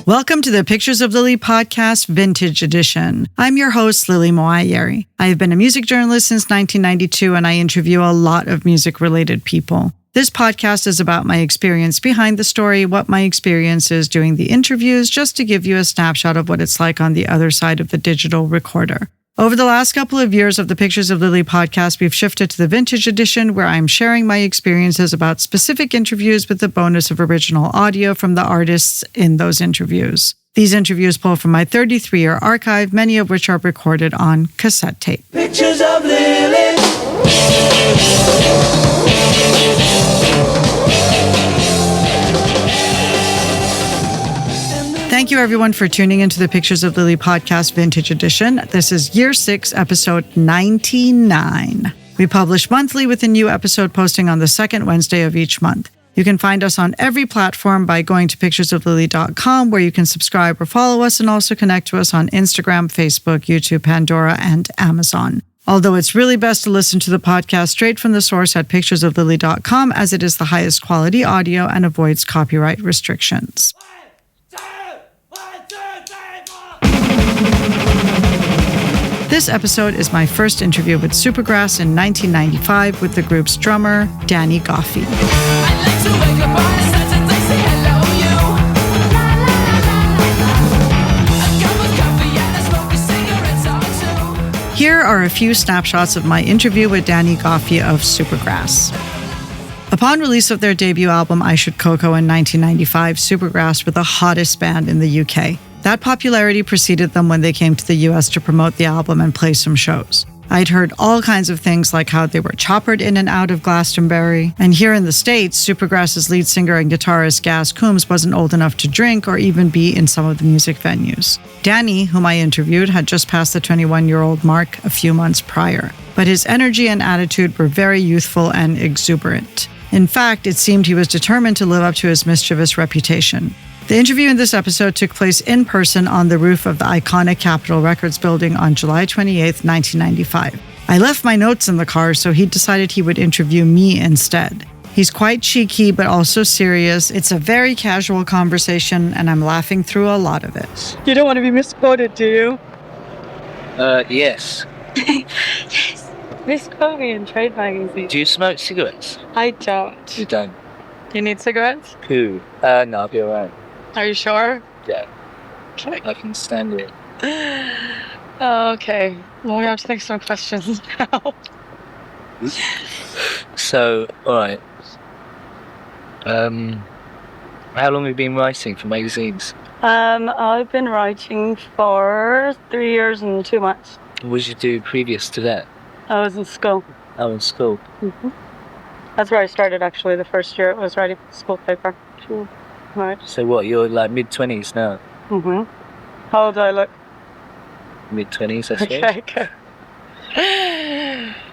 Welcome to the Pictures of Lily podcast, Vintage Edition. I'm your host, Lily Moayeri. I have been a music journalist since 1992, and I interview a lot of music-related people. This podcast is about my experience behind the story, what my experience is doing the interviews, just to give you a snapshot of what it's like on the other side of the digital recorder. Over the last couple of years of the Pictures of Lily podcast, we've shifted to the Vintage Edition, where I'm sharing my experiences about specific interviews with the bonus of original audio from the artists in those interviews. These interviews pull from my 33-year archive, many of which are recorded on cassette tape. Pictures of Lily. Thank you, everyone, for tuning into the Pictures of Lily podcast Vintage Edition. This is Year 6, episode 99. We publish monthly with a new episode posting on the second Wednesday of each month. You can find us on every platform by going to picturesoflily.com, where you can subscribe or follow us and also connect to us on Instagram, Facebook, YouTube, Pandora, and Amazon. Although it's really best to listen to the podcast straight from the source at picturesoflily.com, as it is the highest quality audio and avoids copyright restrictions. This episode is my first interview with Supergrass in 1995 with the group's drummer, Danny Goffey. Here are a few snapshots of my interview with Danny Goffey of Supergrass. Upon release of their debut album, I Should Coco in 1995, Supergrass were the hottest band in the UK. That popularity preceded them when they came to the US to promote the album and play some shows. I'd heard all kinds of things like how they were choppered in and out of Glastonbury. And here in the States, Supergrass's lead singer and guitarist Gaz Coombs wasn't old enough to drink or even be in some of the music venues. Danny, whom I interviewed, had just passed the 21-year-old mark a few months prior. But his energy and attitude were very youthful and exuberant. In fact, it seemed he was determined to live up to his mischievous reputation. The interview in this episode took place in person on the roof of the iconic Capitol Records building on July 28, 1995. I left my notes in the car, so he decided he would interview me instead. He's quite cheeky, but also serious. It's a very casual conversation, and I'm laughing through a lot of it. You don't want to be misquoted, do you? Yes. Yes. Misquote me in trade magazines. Do you smoke cigarettes? I don't. You don't? You need cigarettes? Poo. No, I'll be alright. Are you sure? Yeah. Okay. I can stand it. Oh, okay. Well, we have to think some questions now. So, alright. How long have you been writing for magazines? I've been writing for 3 years and 2 months. What did you do previous to that? I was in school. Oh, in school. Mm-hmm. That's where I started, actually. The first year it was writing for the school paper. Right. So what, you're like mid-20s now? Mm-hmm. How old do I look? Mid-20s, I suppose. Okay, good.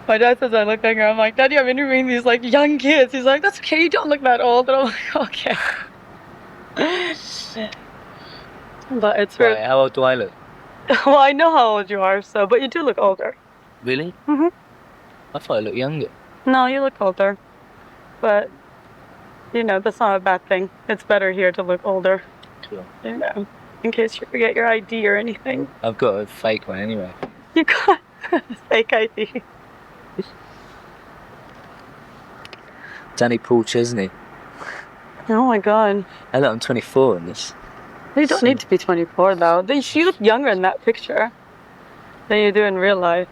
My dad says I look younger. I'm like, Daddy, I'm interviewing these like young kids. He's like, that's okay, you don't look that old. And I'm like, okay. But it's Right, weird. how old do I look? Well, I know how old you are, so, but you do look older. Really? Mm-hmm. I thought I looked younger. No, you look older. But, you know, that's not a bad thing. It's better here to look older. Cool. You know, in case you forget your ID or anything. I've got a fake one anyway. You got a fake ID. Danny Paul Chesney. Oh my god. I look, I'm 24 in this. You don't need to be 24 though. You look younger in that picture than you do in real life.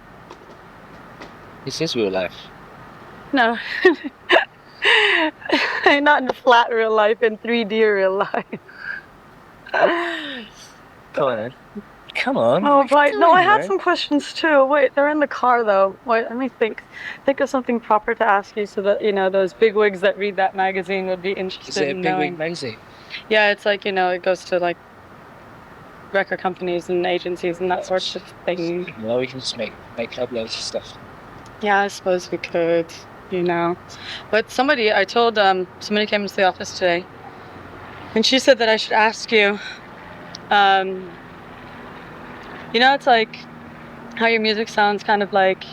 This is real life. No. Not in flat real life, in 3D real life. Come on then. Come on. Oh, right. No, I had man? some questions too. Wait, they're in the car though. Wait, let me think. Think of something proper to ask you so that, you know, those bigwigs that read that magazine would be interested Is it a in big knowing. wig magazine? Yeah, it's like, you know, it goes to like record companies and agencies and that sort of thing. Well, we can just make up loads of stuff. Yeah, I suppose we could, you know. But somebody came into the office today and she said that I should ask you, you know, it's like how your music sounds kind of like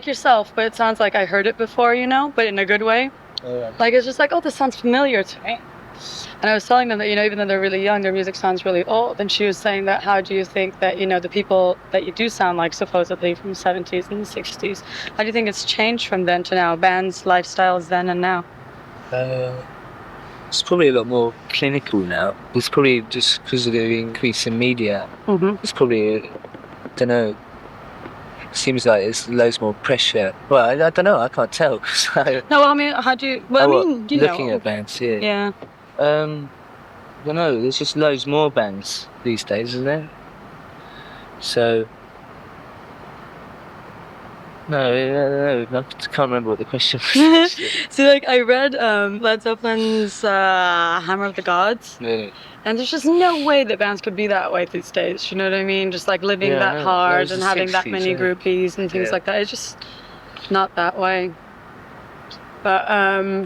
yourself, but it sounds like I heard it before, you know, but in a good way. Yeah. Like, it's just like, oh, this sounds familiar to me. And I was telling them that, even though they're really young, their music sounds really old. And she was saying that, how do you think that, the people that you do sound like, supposedly from the 70s and the 60s, how do you think it's changed from then to now? Bands, lifestyles then and now? It's probably a lot more clinical now. It's probably just because of the increase in media. Mm-hmm. It's probably, I don't know, seems like there's loads more pressure. Well, I don't know, I can't tell. So, No, I mean, how do you... Well, I mean, looking at bands, yeah. Yeah. I don't know, there's just loads more bands these days, isn't there? So... No, I can't remember what the question was. So, I read Led Zeppelin's Hammer of the Gods. Yeah. And there's just no way that bands could be that way these days. You know what I mean? Just living that hard and having that many groupies and things like that. It's just not that way. But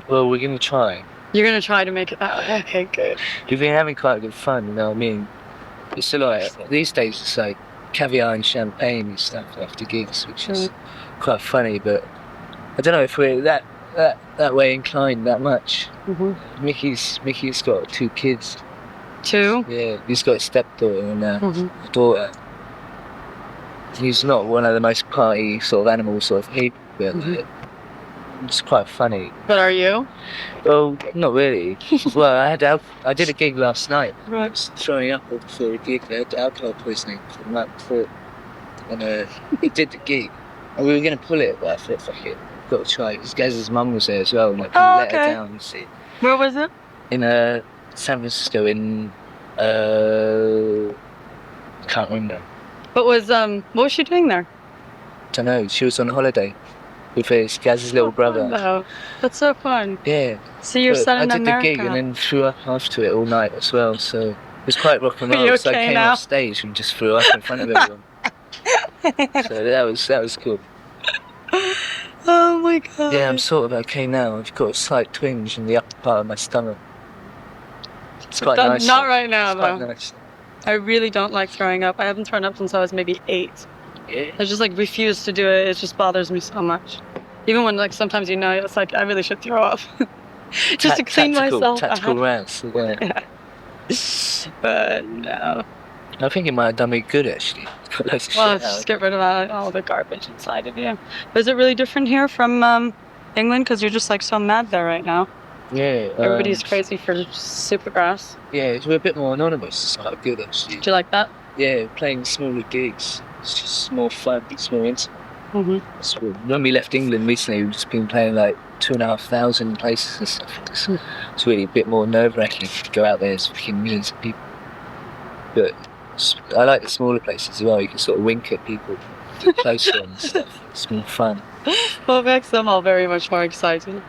well, we're gonna try. You're gonna try to make it that way. Okay, good. We've been having quite good fun. You know what I mean? It's these days it's like caviar and champagne and stuff after gigs, which is quite funny. But I don't know if we're that way inclined that much. Mm-hmm. Mickey's got 2 kids. 2? Yeah, he's got a stepdaughter and a daughter. He's not one of the most party sort of animal sort of people, but it's quite funny. But are you? Well, not really. Well, I did a gig last night. Right. I was throwing up before a gig. I had alcohol poisoning the night before, and we did the gig. And we were going to pull it, but I thought, fuck it, got to try. Because Gaz's mum was there as well, and I couldn't let her down. You see. Where was it? In San Francisco, in can't remember. But what was she doing there? Don't know. She was on holiday with Gaz's little brother. Though. That's so fun. Yeah. See your son in I did America. the gig and then threw up after it all night as well. So it was quite rock and roll. Are you So I okay came now? off stage and just threw up in front of everyone. So that was cool. Oh my god. Yeah, I'm sort of okay now. I've got a slight twinge in the upper part of my stomach. It's quite nice. Not right now, it's though. quite nice. I really don't like throwing up. I haven't thrown up since I was maybe 8. Yeah. I just refuse to do it. It just bothers me so much. Even when sometimes it's I really should throw up. Just to clean myself Tactical out. rounds. Yeah. But no. I think it might have done me good actually. Got loads of Well, shit just out. get rid of all the garbage inside of you. But is it really different here from England? Because you're just so mad there right now. Yeah. Everybody's crazy for Supergrass. Yeah, we're a bit more anonymous. It's quite good actually. Do you like that? Yeah, playing smaller gigs. It's just more fun. It's more intimate. Mm-hmm. So when we left England recently, we've just been playing 2,500 places and stuff. It's really a bit more nerve-wracking to go out there. There's fucking millions of people. But I like the smaller places as well. You can sort of wink at people, get closer and stuff. It's more fun. Well, it makes them all very much more exciting.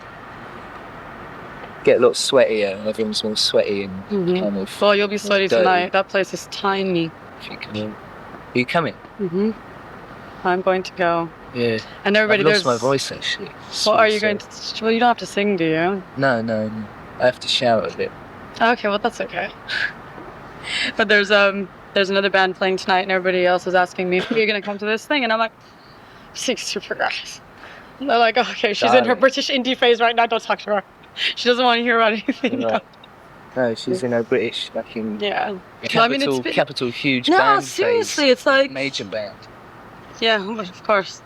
Get a lot sweatier. Everyone's more sweaty and kind of. Well, you'll be sweaty dirty. tonight. That place is tiny. If you come in. Are you coming? Mm-hmm. I'm going to go. Yeah. And everybody, I've lost there's... my voice actually. Well, are you going to... Well, you don't have to sing, do you? No. I have to shout a bit. Okay, well, that's okay. But there's another band playing tonight, and everybody else is asking me, are you going to come to this thing? And I'm like, sing Supergrass. And they're like, oh, okay, she's in her British indie phase right now, don't talk to her. She doesn't want to hear about anything. Right. No, she's in her British fucking capital huge band. No, seriously, phase. it's major band. Yeah, of course.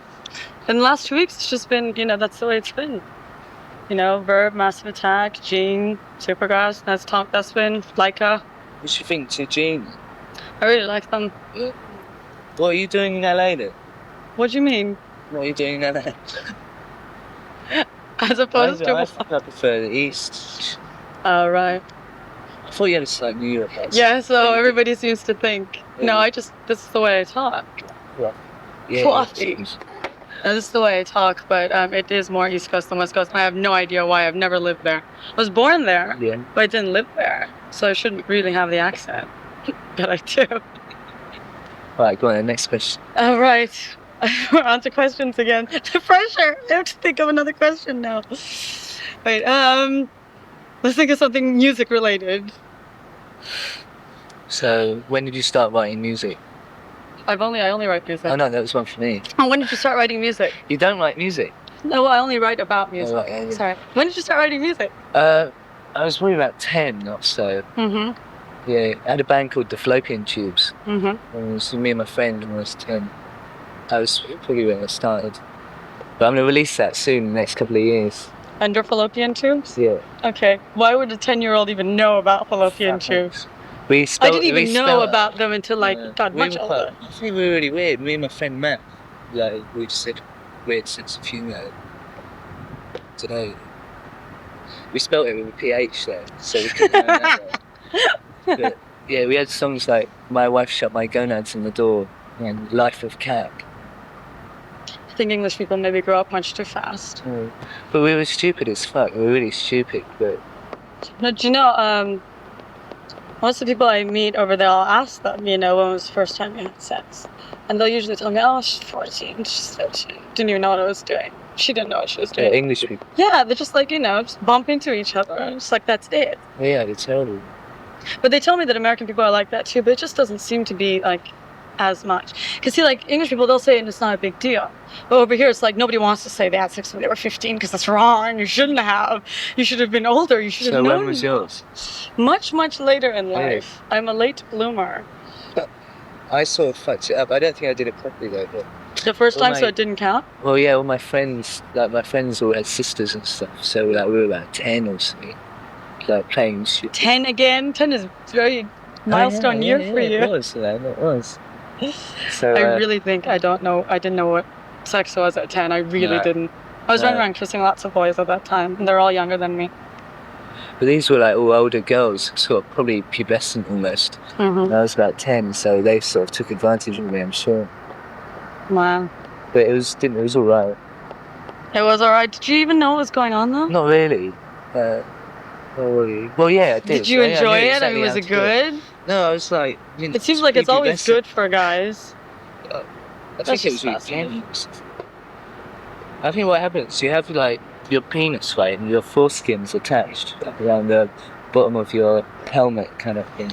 In the last 2 weeks, it's just been, that's the way it's been. Verb, Massive Attack, Gene, Supergrass, that's been Leica. What do you think to Gene? I really like them. Yeah. What are you doing in LA then? What do you mean? What are you doing in LA? As opposed to... I prefer the East. Oh, right. I thought you had a New York accent. Yeah, so everybody seems to think. Yeah. No, this is the way I talk. Yeah. Coffee. This is the way I talk, but it is more East Coast than West Coast. I have no idea why. I've never lived there. I was born there, but I didn't live there. So I shouldn't really have the accent. But I do. Alright, go on, the next question. All right. We're on to questions again. The pressure. I have to think of another question now. Wait, let's think of something music related. So, when did you start writing music? I only write music. Oh no, that was one for me. Oh, when did you start writing music? You don't write music? No, I only write about music. Oh, right, yeah. Sorry. When did you start writing music? I was probably about 10 or so. Yeah, I had a band called the Fallopian Tubes. And it was me and my friend when I was 10. I was probably when I started. But I'm going to release that soon, in the next couple of years. Under fallopian tubes? Yeah. Okay. Why would a 10-year-old even know about fallopian tubes? I didn't even know about them until got much older. I think we were really weird. Me and my friend Matt, we just said weird sense of humour. Today, we spelt it with a PH though, so we couldn't know that. But, yeah, we had songs like "My Wife Shut My Gonads in the Door" and "Life of Cack." I think English people maybe grow up much too fast. But we were stupid as fuck. We were really stupid. But do you know? Most of the people I meet over there, I'll ask them, when was the first time you had sex, and they'll usually tell me, "Oh, she's 14, she's 13, didn't even know what I was doing." She didn't know what she was doing. Yeah, English people. Yeah, they're just just bump into each other. It's like, that's it. Yeah, they're terrible. But they tell me that American people are like that too, but it just doesn't seem to be as much. Because see, English people, they'll say it's not a big deal. But over here, it's nobody wants to say they had sex when they were 15 because that's wrong. You shouldn't have. You should have been older. You should have known. So when was yours? Much, much later in life. I'm a late bloomer. I sort of fucked it up. I don't think I did it properly though. But the first time, so it didn't count? Well, yeah, all my friends, my friends all had sisters and stuff. So we were about 10 or something. Playing shit. 10 again? 10 is very milestone year for you. It was. So, I really think I didn't know what sex was at 10. I really didn't. I was running around kissing lots of boys at that time, and they're all younger than me. But these were all older girls, sort of probably pubescent almost. I was about 10, so they sort of took advantage of me, I'm sure. Wow. But it was all right. It was all right. Did you even know what was going on though? Not really. Well, yeah, I did. Did you enjoy it? Exactly, I mean, was it good? No, I was like... it seems like it's always good for guys. I think it was really I think what happens, you have your penis, right, and your foreskin's attached around the bottom of your helmet kind of thing.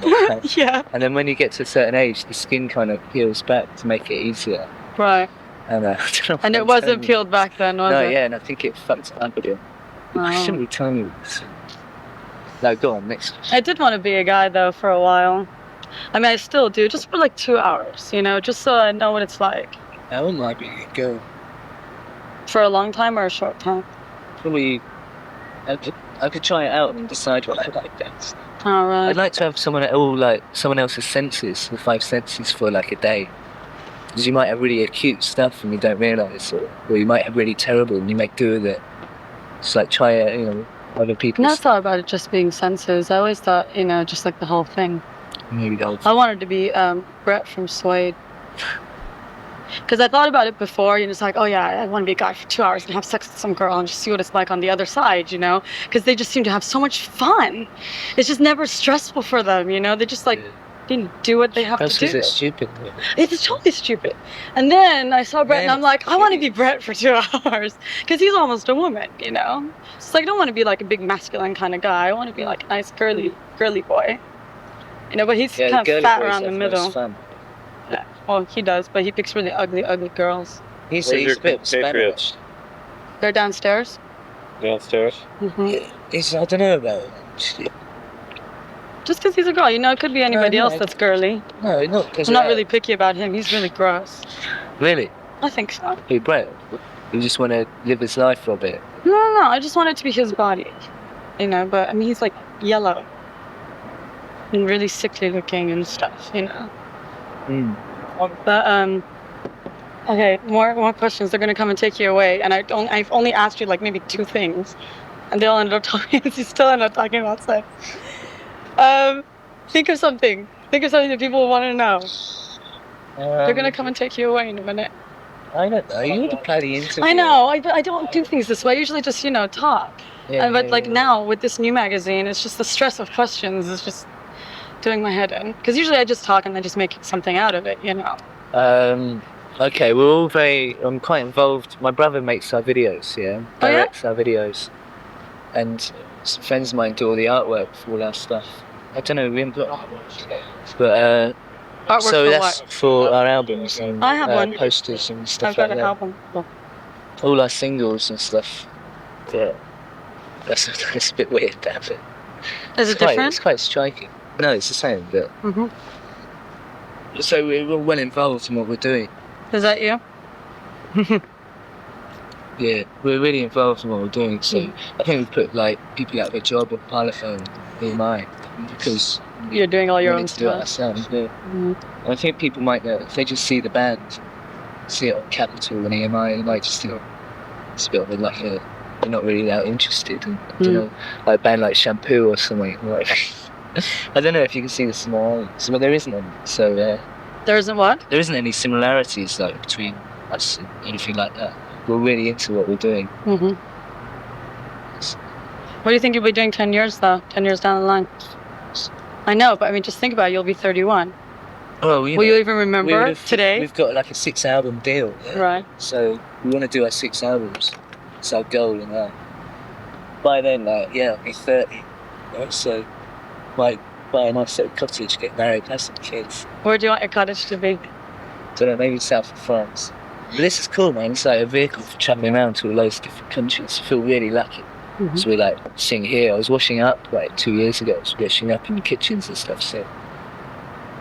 Yeah. And then when you get to a certain age, the skin kind of peels back to make it easier. Right. And I don't know. And it wasn't peeled back then, was it? No, yeah, and I think it fucked up a bit. I shouldn't be telling you this. No, go on, next. I did want to be a guy, though, for a while. I mean, I still do, just for 2 hours, just so I know what it's like. I wouldn't like being a girl. For a long time or a short time? Probably, I could try it out and decide what I like best. All right. I'd like to have someone else's senses, the 5 senses for a day. Because you might have really acute stuff and you don't realise, or you might have really terrible and you make do with it. Just try it, other people. I thought about it just being senses. I always thought, just the whole thing. Maybe the whole thing. I wanted to be Brett from Suede. Because I thought about it before, it's oh yeah, I want to be a guy for 2 hours and have sex with some girl and just see what it's like on the other side, Because they just seem to have so much fun. It's just never stressful for them, They just didn't do what they have to do. That's because it's stupid. It's totally stupid. And then I saw Brett and I'm I want to be Brett for 2 hours. Because he's almost a woman, It's I don't want to be a big masculine kind of guy. I want to be a nice girly boy. But he's kind of fat around the middle. Fun. Yeah. Well, he does, but he picks really ugly girls. He's a bit Spanish. They're downstairs? Downstairs? Mm-hmm. I don't know about it. Just because he's a girl, it could be anybody else that's girly. No, not because I'm not really picky about him. He's really gross. Really? I think so. Hey, Brett, you just want to live his life for a bit? No. I just want it to be his body. But, I mean, he's yellow. And really sickly looking and stuff, But, okay, more questions. They're going to come and take you away. And I've only asked you, maybe 2 things. And they all ended up talking, you still end up talking about sex. Think of something. Think of something that people want to know. They're going to come and take you away in a minute. I don't know. You would play the interview. I know. I don't do things this way. I usually just, talk. But now, with this new magazine, it's just the stress of questions is just doing my head in. Because usually I just talk and I just make something out of it, Okay, we're all I'm quite involved. My brother makes our videos, directs our videos. And some friends of mine do all the artwork for all our stuff. I don't know, we haven't got... But, artwork so for that's what? For our albums and I have one. posters and stuff I've got like an that. album. Oh. All our singles and stuff. Yeah. That's a bit weird, that bit. Is it different? It's quite striking. No, it's the same, but... Mm-hmm. So we're well involved in what we're doing. Is that you? Yeah, we're really involved in what we're doing. So I think we've put like people out of a job at Parlophone in mind because You're doing all your own to do it stuff. ourselves. Yeah. I think people might know if they just see the band, see it on Capital and EMI, they might just think it's a bit of like they're not really that interested. You know, like a band like Shampoo or something. Like, I don't know if you can see the similarities, but there isn't any. So There isn't what? there isn't any similarities like between us and anything like that. We're really into what we're doing. Mm-hmm. What do you think you'll be doing 10 years, though? 10 years down the line? I know, but I mean, just think about it. You'll be 31. Well, Will you even remember today? We've got like a 6-album deal. Yeah? Right. So we want to do our 6 albums. It's our goal in that. By then, like, I'll be 30. Right? So, might buy a nice little cottage, get married, have some kids. Where do you want your cottage to be? Don't know, maybe south of France. But this is cool, man. It's like a vehicle for travelling around to loads of different countries. I feel really lucky. So we like sing here. I was washing up like 2 years ago. I was washing up in the kitchens and stuff. So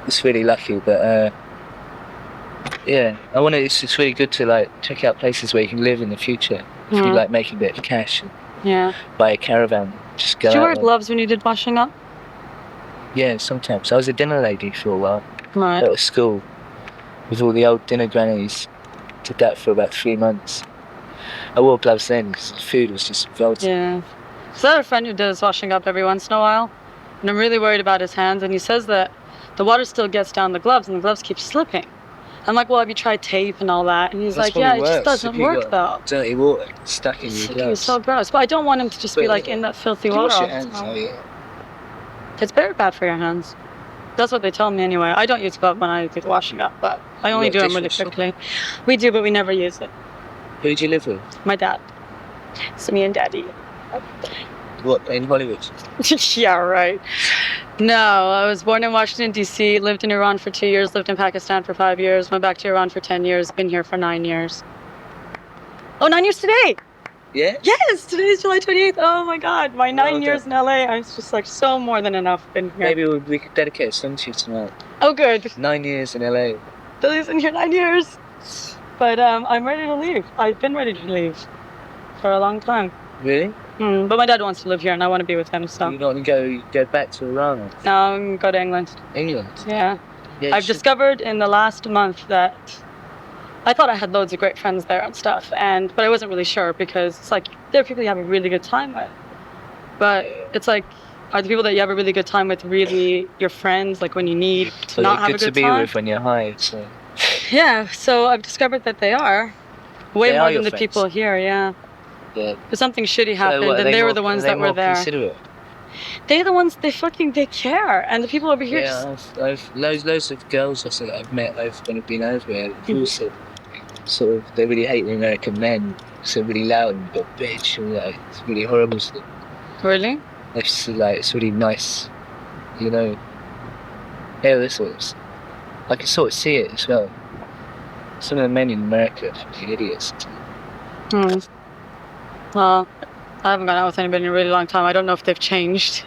it's really lucky. But I want to. It's really good to like check out places where you can live in the future. If you like making a bit of cash, and buy a caravan. Just go. Did you out wear gloves when you did washing up? Yeah, sometimes. I was a dinner lady for a while. Right. At a school with all the old dinner grannies. Did that for about 3 months. I wore gloves then because the food was just velvet. Yeah. So I have a friend who does washing up every once in a while, and I'm really worried about his hands, and he says that the water still gets down the gloves, and the gloves keep slipping. I'm like, well, have you tried tape and all that? And he's like, yeah, it just doesn't work though. Dirty water stuck in your gloves. It's so gross. But I don't want him to just be like in that filthy water all the time. It's very bad for your hands. That's what they tell me anyway. I don't use gloves when I do the washing up, but I only do them really quickly. We do, but we never use it. Who do you live with? My dad. It's me and Daddy. What, in Hollywood? Yeah, right. No, I was born in Washington, D.C., lived in Iran for 2 years, lived in Pakistan for 5 years, went back to Iran for 10 years, been here for 9 years. Oh, 9 years today! Yeah? Yes, today is July 28th. Oh my God, my 9 years in LA. I was just like so more than enough in here. Maybe we could dedicate a song to you tonight. Oh, good. 9 years in LA. Billy's in here 9 years. But I'm ready to leave. I've been ready to leave for a long time. Really? But my dad wants to live here and I want to be with him, so. You don't want to go back to Iran? No, I'm going to go to England. England? Yeah. I've discovered in the last month that I thought I had loads of great friends there and stuff, but I wasn't really sure because it's like there are people you have a really good time with, but it's like, are the people that you have a really good time with really your friends? Like when you need to not have a good time? Good to be with when you're high. So. Yeah, so I've discovered that they are way more than the people here. Yeah. Yeah. If something shitty happened, and they were the ones that were there. Considerate? They're the ones they care, and the people over here. Yeah, I've loads of girls that I've met when I've been over here. Also, sort of, they really hate the American men. So really loud and got bitch and like it's really horrible stuff. Really? It's like it's really nice, you know. Yeah, this was. I can sort of see it as well. Some of the men in America are fucking idiots. Well, I haven't gone out with anybody in a really long time. I don't know if they've changed.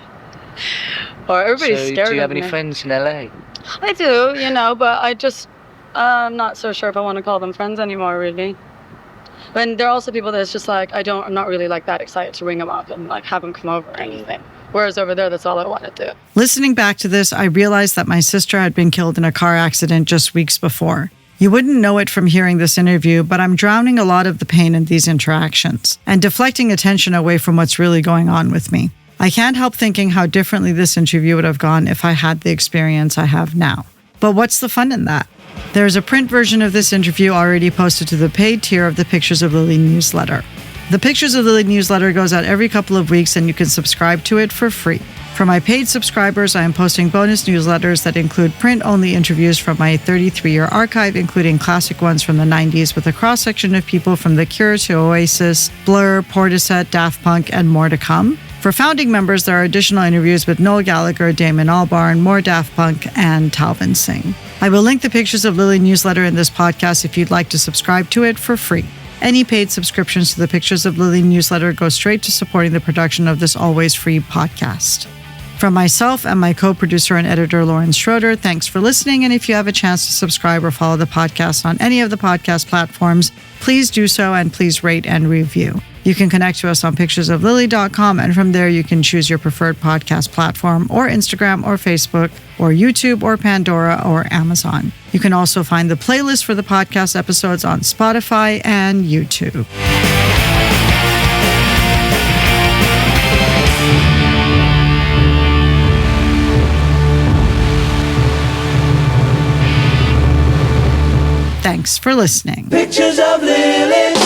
Or everybody's scared of me. Do you have any friends in LA? I do, but I'm not so sure if I want to call them friends anymore, really. And there are also people that's just like, I'm not really like that excited to ring them up and like have them come over or anything. Whereas over there, that's all I want to do. Listening back to this, I realized that my sister had been killed in a car accident just weeks before. You wouldn't know it from hearing this interview, but I'm drowning a lot of the pain in these interactions and deflecting attention away from what's really going on with me. I can't help thinking how differently this interview would have gone if I had the experience I have now. But what's the fun in that? There's a print version of this interview already posted to the paid tier of the Pictures of Lily newsletter. The Pictures of Lily newsletter goes out every couple of weeks and you can subscribe to it for free. For my paid subscribers, I am posting bonus newsletters that include print-only interviews from my 33-year archive, including classic ones from the 90s with a cross-section of people from The Cure to Oasis, Blur, Portishead, Daft Punk, and more to come. For founding members, there are additional interviews with Noel Gallagher, Damon Albarn, more Daft Punk, and Talvin Singh. I will link the Pictures of Lily newsletter in this podcast if you'd like to subscribe to it for free. Any paid subscriptions to the Pictures of Lily newsletter go straight to supporting the production of this always free podcast. From myself and my co-producer and editor, Lauren Schroeder, thanks for listening. And if you have a chance to subscribe or follow the podcast on any of the podcast platforms, please do so and please rate and review. You can connect to us on picturesoflily.com, and from there you can choose your preferred podcast platform or Instagram or Facebook or YouTube or Pandora or Amazon. You can also find the playlist for the podcast episodes on Spotify and YouTube. Thanks for listening. Pictures of Lily.